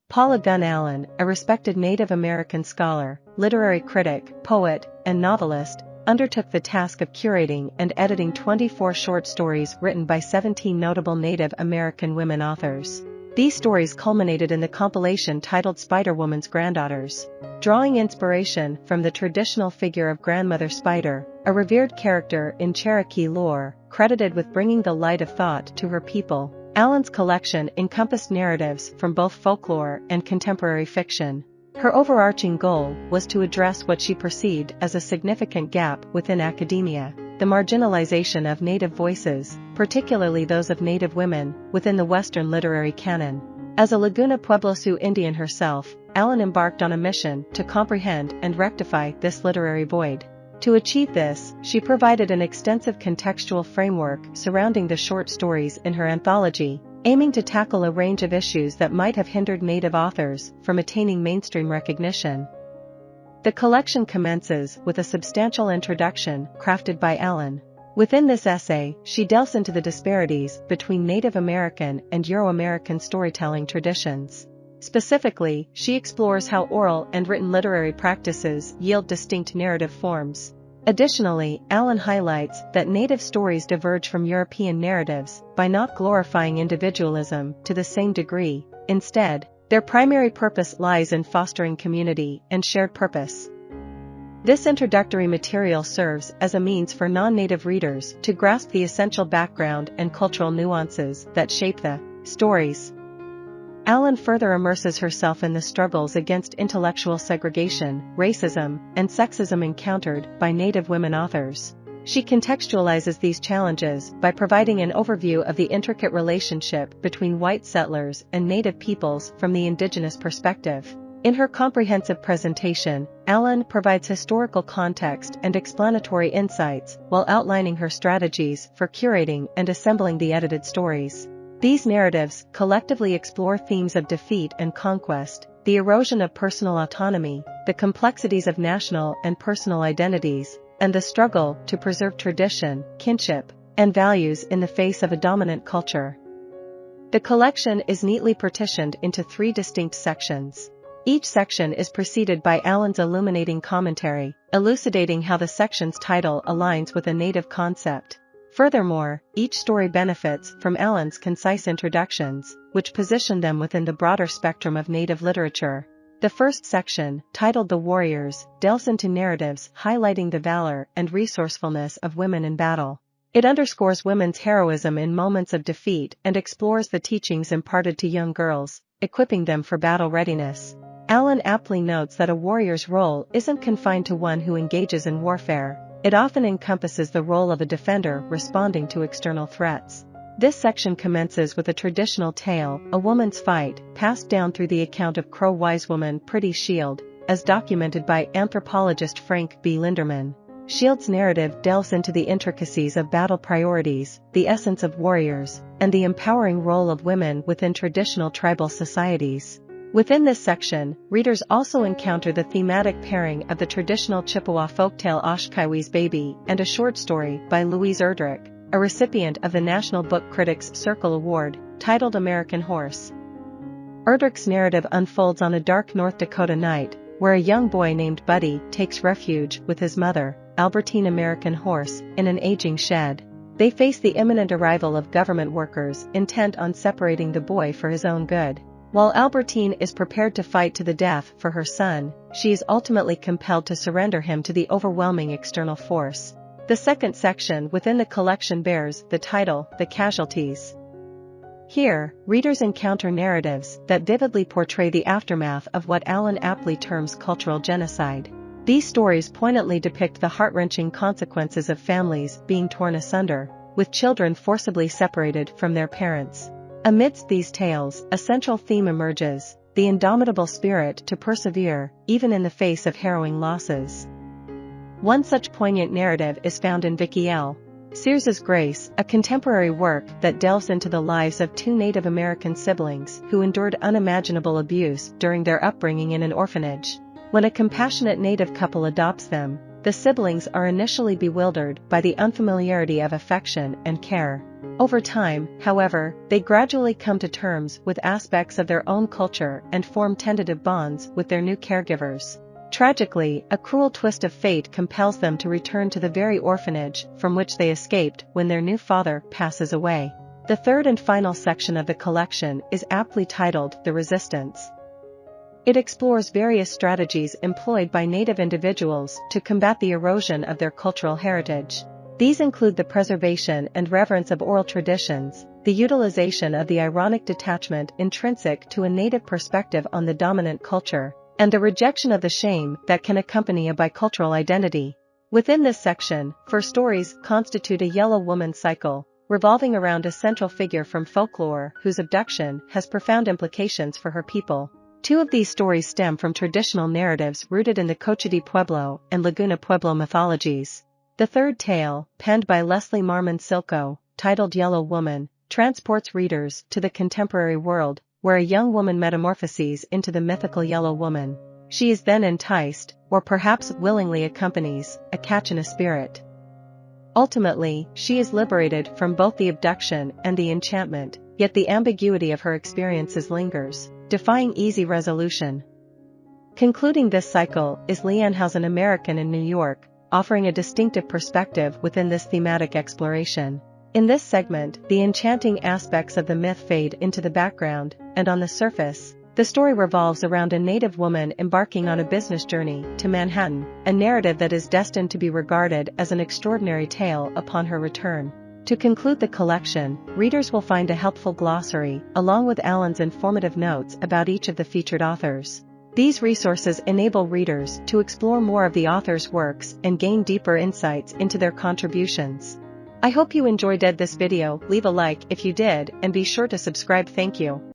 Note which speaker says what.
Speaker 1: Paula Gunn Allen, a respected Native American scholar, literary critic, poet, and novelist, undertook the task of curating and editing 24 short stories written by 17 notable Native American women authors. These stories culminated in the compilation titled Spider-Woman's Granddaughters. Drawing inspiration from the traditional figure of Grandmother Spider, a revered character in Cherokee lore, credited with bringing the light of thought to her people, Allen's collection encompassed narratives from both folklore and contemporary fiction. Her overarching goal was to address what she perceived as a significant gap within academia: the marginalization of Native voices, particularly those of Native women, within the Western literary canon. As a Laguna Pueblo Sioux Indian herself, Allen embarked on a mission to comprehend and rectify this literary void. To achieve this, she provided an extensive contextual framework surrounding the short stories in her anthology, aiming to tackle a range of issues that might have hindered Native authors from attaining mainstream recognition. The collection commences with a substantial introduction crafted by Allen. Within this essay, she delves into the disparities between Native American and Euro-American storytelling traditions. Specifically, she explores how oral and written literary practices yield distinct narrative forms. Additionally, Allen highlights that Native stories diverge from European narratives by not glorifying individualism to the same degree. Instead, their primary purpose lies in fostering community and shared purpose. This introductory material serves as a means for non-Native readers to grasp the essential background and cultural nuances that shape the stories. Allen further immerses herself in the struggles against intellectual segregation, racism, and sexism encountered by Native women authors. She contextualizes these challenges by providing an overview of the intricate relationship between white settlers and Native peoples from the indigenous perspective. In her comprehensive presentation, Allen provides historical context and explanatory insights while outlining her strategies for curating and assembling the edited stories. These narratives collectively explore themes of defeat and conquest, the erosion of personal autonomy, the complexities of national and personal identities, and the struggle to preserve tradition, kinship, and values in the face of a dominant culture. The collection is neatly partitioned into 3 distinct sections. Each section is preceded by Allen's illuminating commentary, elucidating how the section's title aligns with a Native concept. Furthermore, each story benefits from Allen's concise introductions, which position them within the broader spectrum of Native literature. The first section, titled The Warriors, delves into narratives highlighting the valor and resourcefulness of women in battle. It underscores women's heroism in moments of defeat and explores the teachings imparted to young girls, equipping them for battle readiness. Allen aptly notes that a warrior's role isn't confined to one who engages in warfare. It often encompasses the role of a defender responding to external threats. This section commences with a traditional tale, A Woman's Fight, passed down through the account of Crow Wise Woman Pretty Shield, as documented by anthropologist Frank B. Linderman. Shield's narrative delves into the intricacies of battle priorities, the essence of warriors, and the empowering role of women within traditional tribal societies. Within this section, readers also encounter the thematic pairing of the traditional Chippewa folktale Oshkaiwi's Baby and a short story by Louise Erdrich, a recipient of the National Book Critics Circle Award, titled American Horse. Erdrich's narrative unfolds on a dark North Dakota night, where a young boy named Buddy takes refuge with his mother, Albertine American Horse, in an aging shed. They face the imminent arrival of government workers intent on separating the boy for his own good. While Albertine is prepared to fight to the death for her son, she is ultimately compelled to surrender him to the overwhelming external force. The second section within the collection bears the title, The Casualties. Here, readers encounter narratives that vividly portray the aftermath of what Allen aptly terms cultural genocide. These stories poignantly depict the heart-wrenching consequences of families being torn asunder, with children forcibly separated from their parents. Amidst these tales, a central theme emerges: the indomitable spirit to persevere, even in the face of harrowing losses. One such poignant narrative is found in Vicki L. Sears's Grace, a contemporary work that delves into the lives of 2 Native American siblings who endured unimaginable abuse during their upbringing in an orphanage. When a compassionate Native couple adopts them, the siblings are initially bewildered by the unfamiliarity of affection and care. Over time, however, they gradually come to terms with aspects of their own culture and form tentative bonds with their new caregivers. Tragically, a cruel twist of fate compels them to return to the very orphanage from which they escaped when their new father passes away. The third and final section of the collection is aptly titled The Resistance. It explores various strategies employed by Native individuals to combat the erosion of their cultural heritage. These include the preservation and reverence of oral traditions, the utilization of the ironic detachment intrinsic to a Native perspective on the dominant culture, and the rejection of the shame that can accompany a bicultural identity. Within this section, 4 stories constitute a Yellow Woman cycle, revolving around a central figure from folklore whose abduction has profound implications for her people. 2 of these stories stem from traditional narratives rooted in the Cochiti Pueblo and Laguna Pueblo mythologies. The third tale, penned by Leslie Marmon Silko, titled Yellow Woman, transports readers to the contemporary world, where a young woman metamorphoses into the mythical Yellow Woman. She is then enticed, or perhaps willingly accompanies, a Kachina spirit. Ultimately, she is liberated from both the abduction and the enchantment, yet the ambiguity of her experiences lingers, defying easy resolution. Concluding this cycle is Leanne Howe's An American in New York, offering a distinctive perspective within this thematic exploration. In this segment, the enchanting aspects of the myth fade into the background, and on the surface, the story revolves around a Native woman embarking on a business journey to Manhattan, a narrative that is destined to be regarded as an extraordinary tale upon her return. To conclude the collection, readers will find a helpful glossary, along with Allen's informative notes about each of the featured authors. These resources enable readers to explore more of the author's works and gain deeper insights into their contributions. I hope you enjoyed this video. Leave a like if you did, and be sure to subscribe. Thank you.